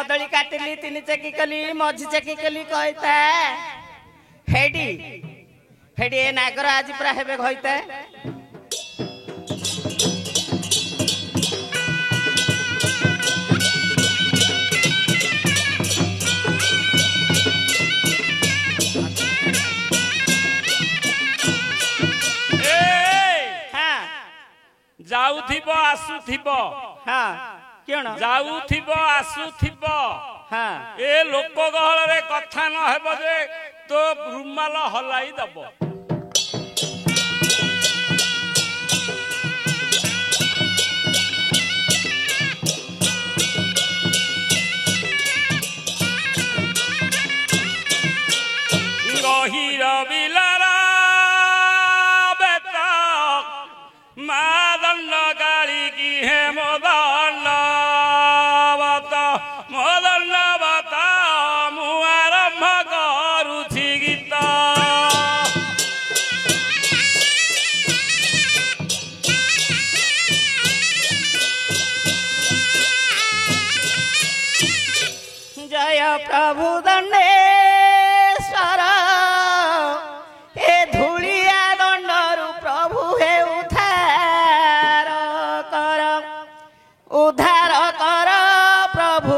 कदली काटिली तीन चेकी कली मझी चेकी कली कहता हेडी हेडी ए नागर आज पूरा हेबे कहता जाऊथिबो आसुथिबो हाँ क्यों जाऊथिबो आसुथिबो हाँ ए लोक गहल रे कथा न हेबो जे तो रुमाल हलाई दबो गहिर बिलारा बेटा मादन गाड़ी की है मदन बता मुआरम्भ करुछि गीत जय प्रभु दंडेश्वर ए धूलिया दंडरु प्रभु हे उद्धार कर प्रभु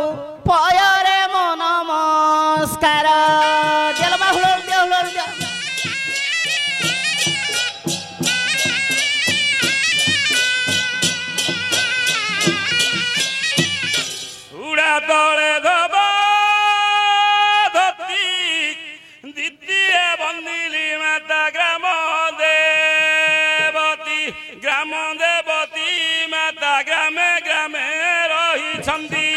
पयरे मन नमस्कार जलमा हुलर उड़ा तले धबा धती द्वितीय बंदिली माता ग्राम देवती माता ग्रामे ग्रामे रही छंदी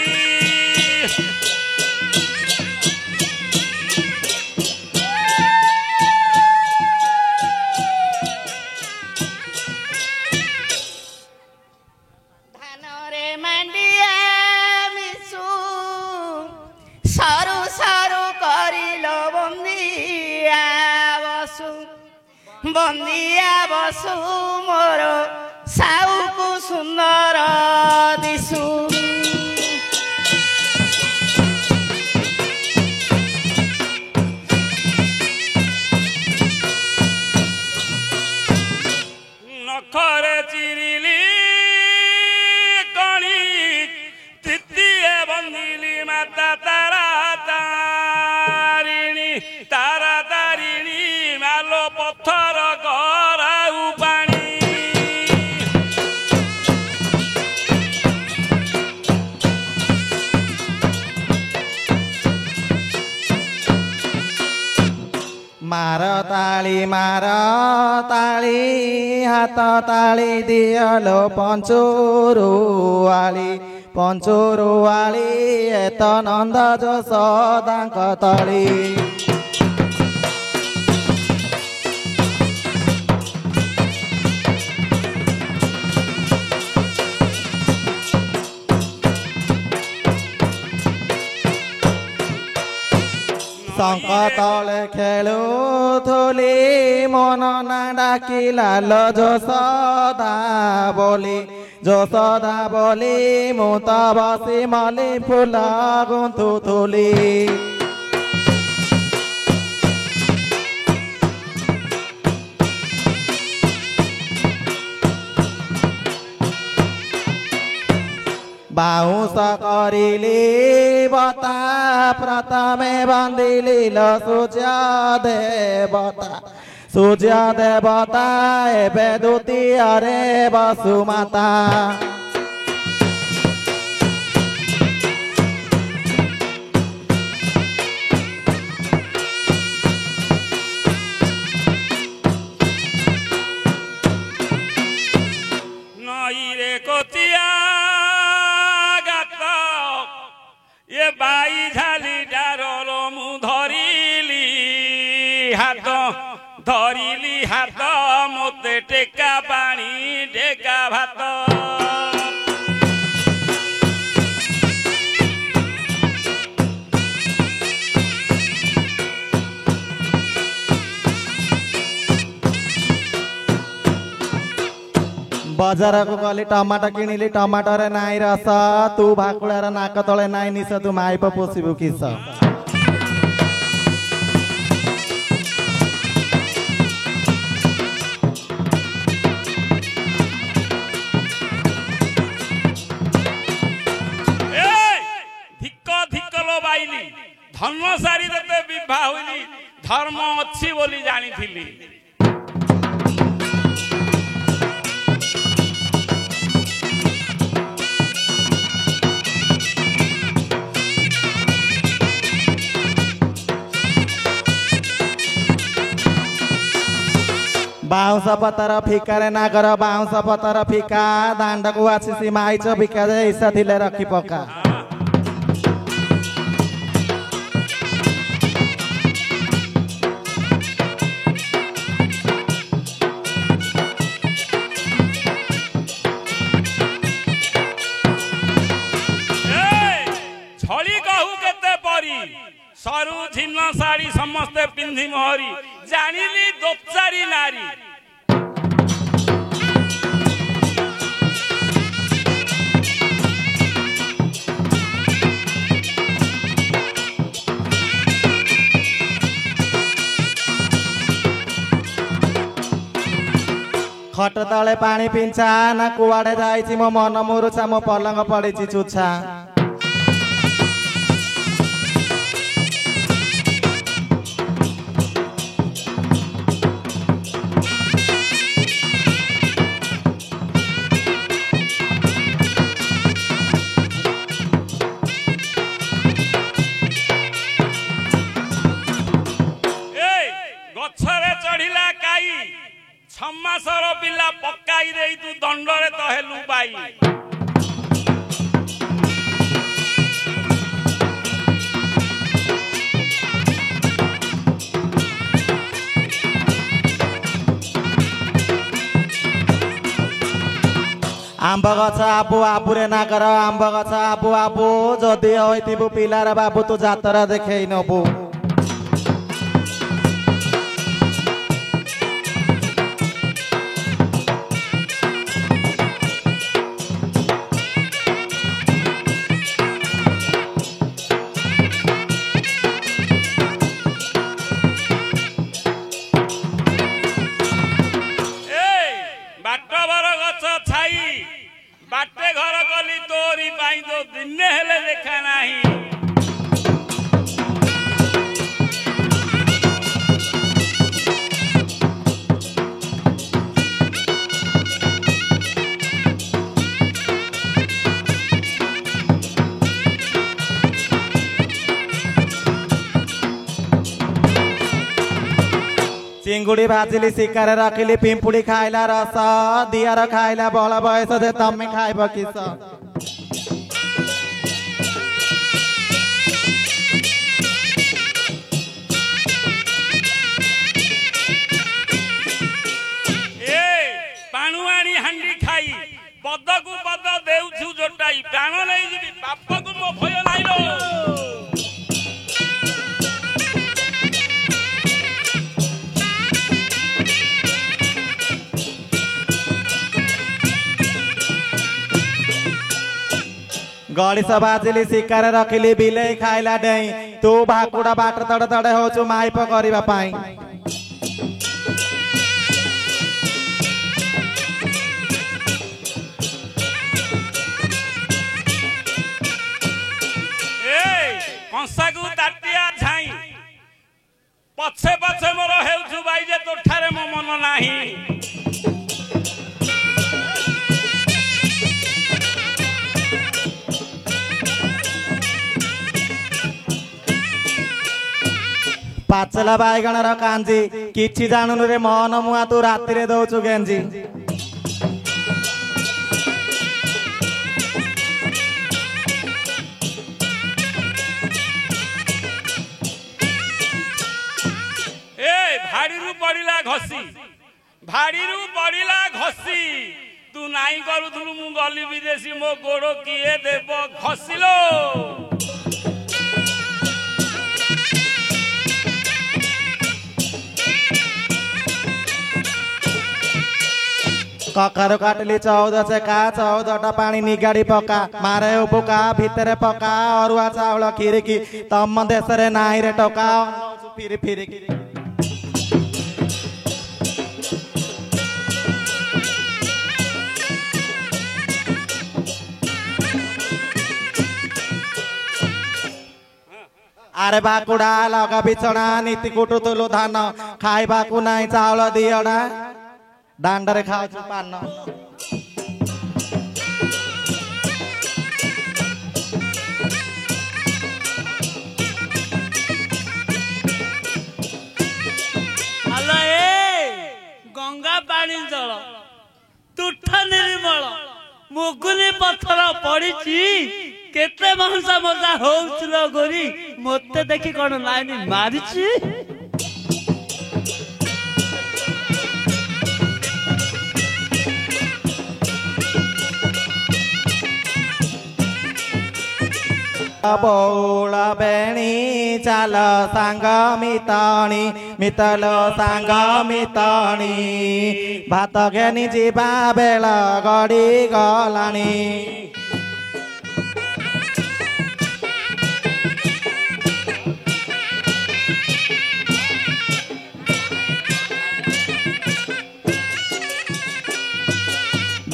धानरे मांडिया मिसु सरू सरू करिल बंदिया बसु मोर साउकु सुंदर दिसु नखरे चिरिली कणी तृतीय बंदिली माता तारा तारिणी मालो पत्थर गराउ पानी मार ताली हाथ ताली दियलो पंचुरुआली एत नंद जसोदांक तली शंख तले खेलुथुली मन ना डाकिला लो जसोदा बोली मु त बसी मली फूल गुंथुथुली बाउंस करिली बता प्रथमे बंदिली लो सूर्य देवता एबे द्वितीय रे वसुमाता नई रे कोतिया ये बाई झाली डारो मु धरिली हाथ मोते टेका पानी टेका भात बजार को गली टमाटो किणिली टमाटो रे नाई रस तू भाकुड़ार नाक तले नाई निश तू माइप पोषिबु किस धर्म सारी ते विवाह हुई धर्म अच्छी बोली जानी थी बाउंस पतर फिकार नागर बाउंस पतर फिका दांड को आसी माइच बिका ईसा थिले रखी पका सरू झिन्न साड़ी समस्ते पिंधि मोहरी जानिली दोचारी नारी खट तले पानी पिंचा ना कुआड़े जाइछि मो मन मुरुछा मो पलंग पड़िछि छुछा छमासर पिला पकाई दे तू दंडरे तो हेलु बाई आंब गछ आबु आबुरे नागर आंब गछ आबु आबु जदि होइतिबु पिलार बाबू तू जातरा देखेई नबु बाटे घर गली तोरी पाई तो दिन हेले देखा नहीं चिंगुड़ी भाजिली शिकार रखिली पिंपुड़ी खाइला रस दियार खाइला बड़ बयस दे तमे खाइब किस पाणुआणी हांडी खाई पद को पद देउछु जोटाई प्राण नहीं जी बाप को मो भय नाइलो गणेश बाजिली शिकार रखिली बिले खाइला डेई तू भाकुड़ा बाट तड़े तड़े होचु माइप करिबा पाई कंसा को ताटिया झाई पछे पछे मोर हेउछु बाई जे तोठारे मो मन नाही पाचला बायगण कांजी किछि जाननु रे मन मुआ तू राति रे दउछु गेंजी भाड़ीरू पड़िला घसी भाड़ीरू पड़िला घसी तू नाई करूथुलु मु गली विदेशी मो गोड़ किए देव घसिलो कखारु काटली 14 चेका 14टा पानी निगाड़ी पका मारे उपका भितर पका अरुआ चाउल खिरकी तम देश रे नाई रे टका फिर फिर आरे बाकुड़ा लगा बिछना नीति कुटुतुलु धान खाइबाकु नाई चाउल दियडा दांडरे खाउछु पान ଆଲୋ ଗଙ୍ଗା ପାଣି ଜଳ ତୁଠ ନିର୍ମଳ ମୁଗୁନି ପଥର ପଡିଛି କେତେ ମହସା ମଜା ହଉଥିଲ ଗୋରି ମତେ ଦେଖି କଣ ଲାଇନ ମାରିଛି बौल बेणी चाल सांग मितणी मितल सांग मितणी भात घेनी जीवा बेल गड़ी गलाणी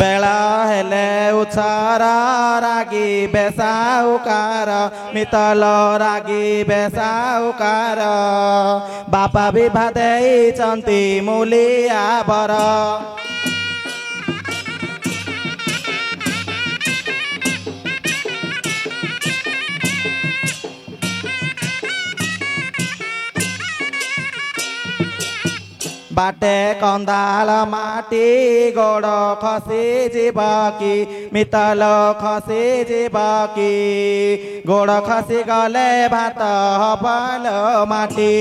बेला हेले उछार रागी बेसाउकार मितल रागी बेसाउकार बापा विभा देइचंती मूलिया बर बाटे कंदाल माटी गोड़ खसी जीवकी मितल खसी जीवकी गोड़ खसी गले भात हबल माटी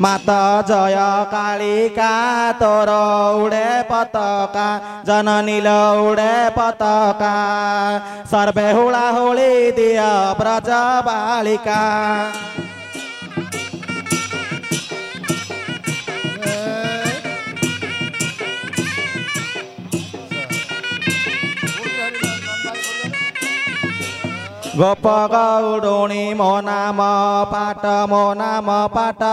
माता जय कालिका तोर उड़े पताका जननील उड़े पताका सर्वे हुला होली दिया ब्रज बालिका गोप गौडुणी मो नाम पाट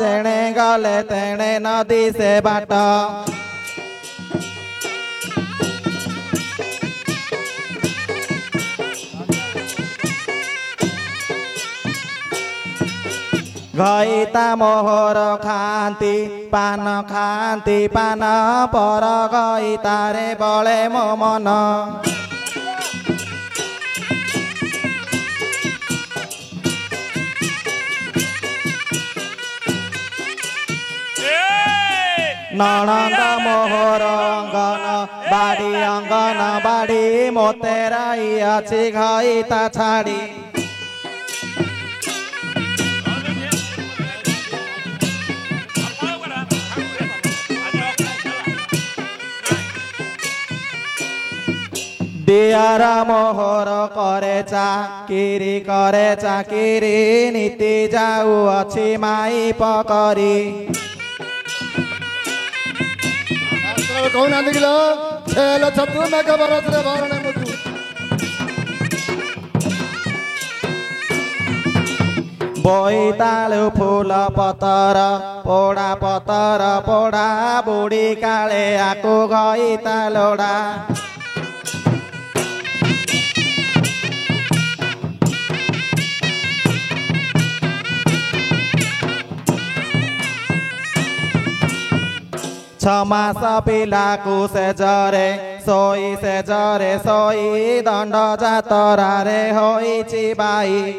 जेणे गले तेणे नदी से बाट गईता मोहर खांती पान पर गईता रे बले मो मन ननंद मोहर अंगन बाड़ी मोते राई अच्छी घईता छाड़ी दियार मोहर करे चाकिरी नीति जाऊ अच्छी माई पकरी कौन आंदिगिलो छेल छतु मेघ बरसरे भरणे मुतु बोईतालु फूल पतर पोड़ा बुढ़ी काले आकु गईता लोड़ा छमास पिला को से जरे सोई दंड जातरा रे होईची बाई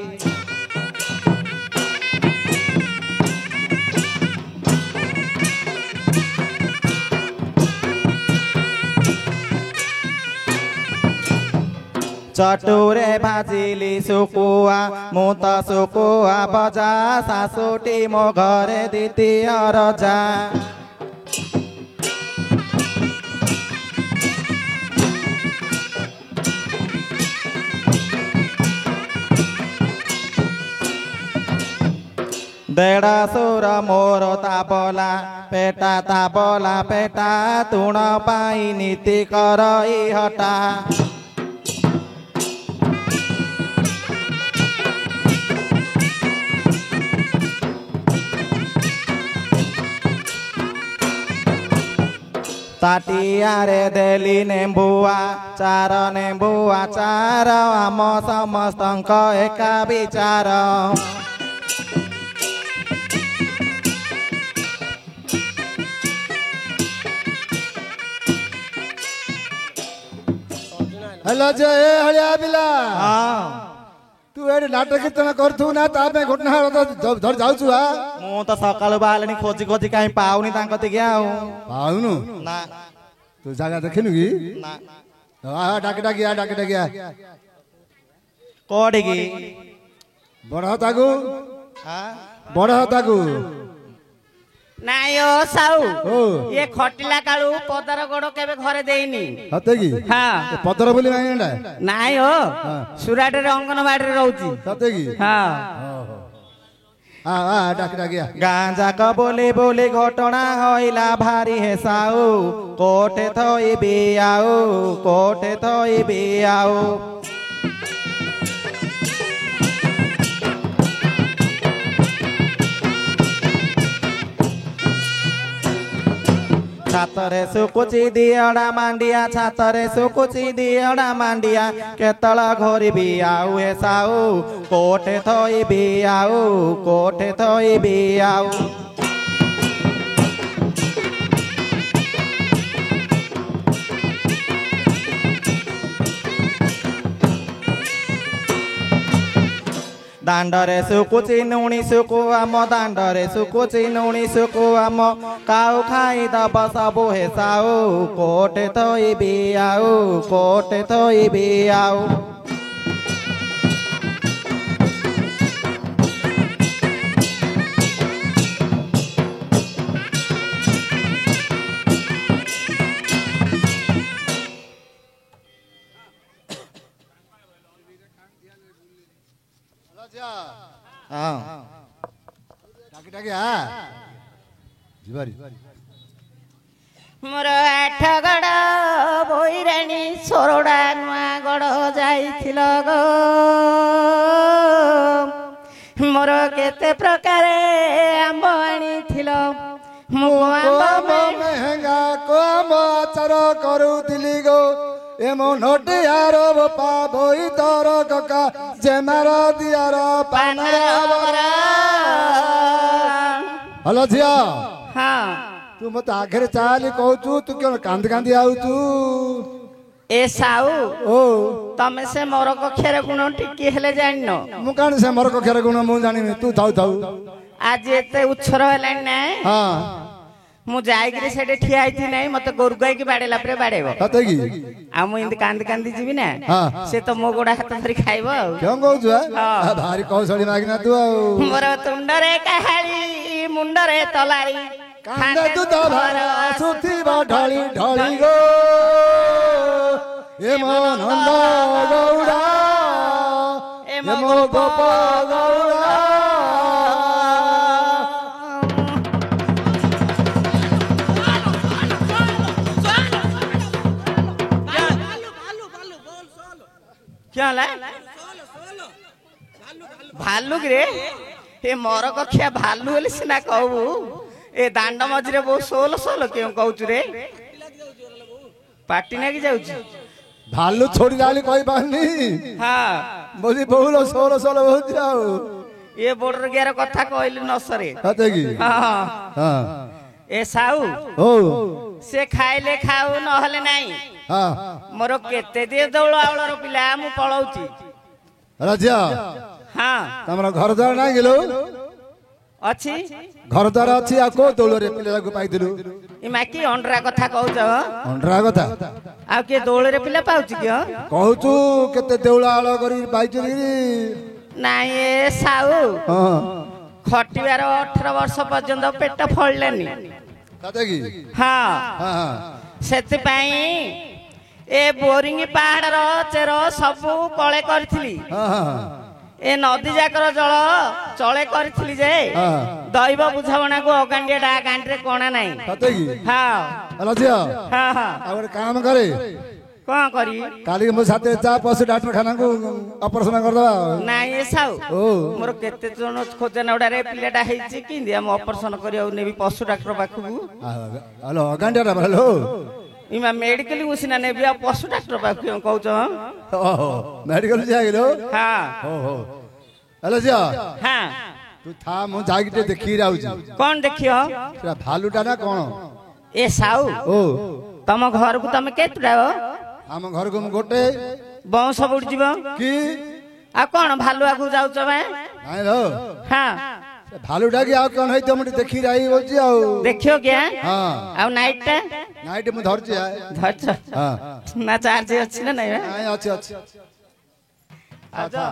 चटुरे भाजिली सुकुआ मुत सुकुआ बजा सासुटी मो घरे द्वितीय रजा ଦେଢ଼ଶୁର ମୋର ତାବଲା ପେଟା ତାବଲା ପେଟା ତୁଣ ପାଇଁ ନୀତି କରଇ ହଟା ତାଟିଆରେ ଦେଲି ନେମ୍ବୁଆ ଚାର ନେମ୍ବୁଆ ଚାର ଆମ ସମସ୍ତଙ୍କ ଏକା ବିଚାର हेलो जे ए हलिया बिला तू एडी नाटक कीर्तन करथु ना ता पे घटना धर जाउछु हा ମୁଁ ତ ସକାଳୁ ବାହାରିଲିଣି ଖୋଜି ଖୋଜି କାହିଁ ପାଉନି ତାଙ୍କ ତିକି ଆଉ पाउनु ନା तू जागा देखिनु की ନା आ डाक डाकिया କୋଉଠିକି बड़हतागु ଆଁ? बड़हतागु ନାଇଁ ଓ ସାଉ ओ ଇଏ ଖଟିଲା କାଳୁ ପଦାର ଗୋଡ କେବେ ଘରେ ଦେଇନି हते की ହଁ पतर बोली मांगेंडा ନାଇଁ ଓ ସୁରାଟରେ ଅଙ୍ଗନବାଡିରେ ରହୁଛି हते की ହଁ आ डाक डाकिया ଗାଁ ଯାକ ବୋଲି ବୋଲି ଘଟଣା ହଇଲା ଭାରି ହେସାଉ କୋଠେ ଥୋଇବି ଆଉ କୋଠେ ଥୋଇବି ଆଉ ଛାତରେ ଶୁକୁଚି ଦିଅଡ଼ା ମାଣ୍ଡିଆ ଛାତରେ ଶୁକୁଚି ଦିଅଡ଼ା ମାଣ୍ଡିଆ କେତଳ ଘୋରିବି ଆଉ ହେସାଉ କୋଠେ ଥୋଇବି ଆଉ କୋଠେ ଥୋଇବି ଆଉ ଦାଣ୍ଡରେ ଶୁକୁଚି ନୁଣି ଶୁକୁ ଆମ ଦାଣ୍ଡରେ ଶୁକୁଚି ନୁଣି ଶୁକୁ ଆମ କାଉ ଖାଇଦବ ସବୁ ହେସାଉ କୋଠେ ଥୋଇବି ଆଉ କୋଠେ ଥୋଇବି ଆଉ ହଁ डाक डाकिया जिबारी ମୋର ଆଠ ଗଡ଼ ବୈରାଣୀ ସୋରଡ଼ା ନୂଆ ଗଡ଼ ଯାଇଥିଲ ଗୋ ମୋର କେତେ ପ୍ରକାର ଆମ୍ବ ଆଣିଥିଲ ମୁଁ ଆମ୍ବ महंगा को आचार करूथिली गो एमो नटियार बापा भई तोर कका जेमार दियार पानर हेलो झिया ହଁ तू मत आखिर चाली कहू तू क्यों कांद कांदी आउचू ଏ ସାଉ ओ ତମେ ସେ ମୋର କକ୍ଷରେ ଗୁଣ ଟିକେ ହେଲେ ଜାଣିନ मु कान से मर कक्षर गुण मु जानिमी तू थाउ थाउ ଆଜି ଏତେ ଉଚ୍ଛର ହେଲାଣି ନା हां ମୁଁ ଯାଇକିରି ସେଠି ଠିଆ ହେଇଥି ନାହିଁ ମତେ ଗୋରୁ ଗାଇକି ବାଡେଇଲା ପରେ ବାଡେଇବ हते की ଆଉ ମୁଁ ଏମିତି କାନ୍ଦି କାନ୍ଦି ଯିବି ନା हां ସେ ତ ମୋ ଗୋଡ ହାତ ଧରି ଖାଇବ ଆଉ क्यों कहू हाँ। भारी कौशली मागिना तू आउ ମୋର ତୁଣ୍ଡରେ କାହାଳି ମୁଣ୍ଡରେ ତଲାରି कांदे तू तो भर सुथी ढाली ढाली गो ए मो नंद गौड़ा ए मो गोप गौड़ा क्या ला भालू रे ए मोर कक्षिया भालू हेले सिना कहू ए दांड मझिरे बहु सोल सोल क्यों कहू रे पार्टी नागी जाउची भालू छोड़ी डाली कही पानी हाँ बोली बहुल सोल सोल बहुत जाओ ये बोर्डर गेर कथा कहली नसरे हते की हाँ हां ए साऊ ओ से खाइले खाऊ नहले नाही हां मोर केते दिए दौड़ आवळर पिला मु पळौची राजा हाँ तमरा घर द्वार ना गेलो अछि घर द्वार अछि आ को दौलरे पिला को पाइदिलु ई माकी अंडरा कथा कहउछ अंडरा कथा आ के दौड़रे पिला पाउची के कहूचु केते देउला आळ करी पाइचरी ନାଇଁ ଏ ସାଉ हां ଖଟିବାର 18 ବର୍ଷ ପର୍ଯ୍ୟନ୍ତ ପେଟ ଫଳିଲେନି कते की ହଁ हां हां ସେଥିପାଇଁ ଏ ବୋରିଂ ପାହାଡର ଚେର ସବୁ କଳେ କରିଥିଲି हां हां ए नदी जाकर जल चले करथिली जे हां दैव बुझावना को अगांडिया डा गांडरे कोणा नाही सते की हां हेलो जिया हां हां आ ଗୋଟେ काम करे कोन करी काली मो साथे चा पशु डॉक्टर खाना को ऑपरेशन कर दवा नाही ए साउ ओ मोर केते जन खोजना उडारे पिलेटा हेछि कि हम ऑपरेशन करियो नेबी पशु डॉक्टर पाखु हेलो गांडिया हेलो इमा मेडिकल उसिना नेबी आ पशु डॉक्टर पाखु कहू छ ओहो मेडिकल जागिलो हां ओहो हेलो जिया हां तू था मु जागिटे देखि राउ छी कोन देखियो सेटा भालुटा ना कोन ए साउ ओ तम घर को तमे केतुडाओ हम घर को गोटे बौंस बुड़ जीवो की आ कोन भालुआ को जाउ छ बे नाही लो हां भालुटा की आ कोन है तुम देखि राई बोलची आ देखियो क्या हां आ नाइट टा नाइट मु धरची आ धरछ हां ना चार्ज अछि ना नहीं नाही अछि अछि आजा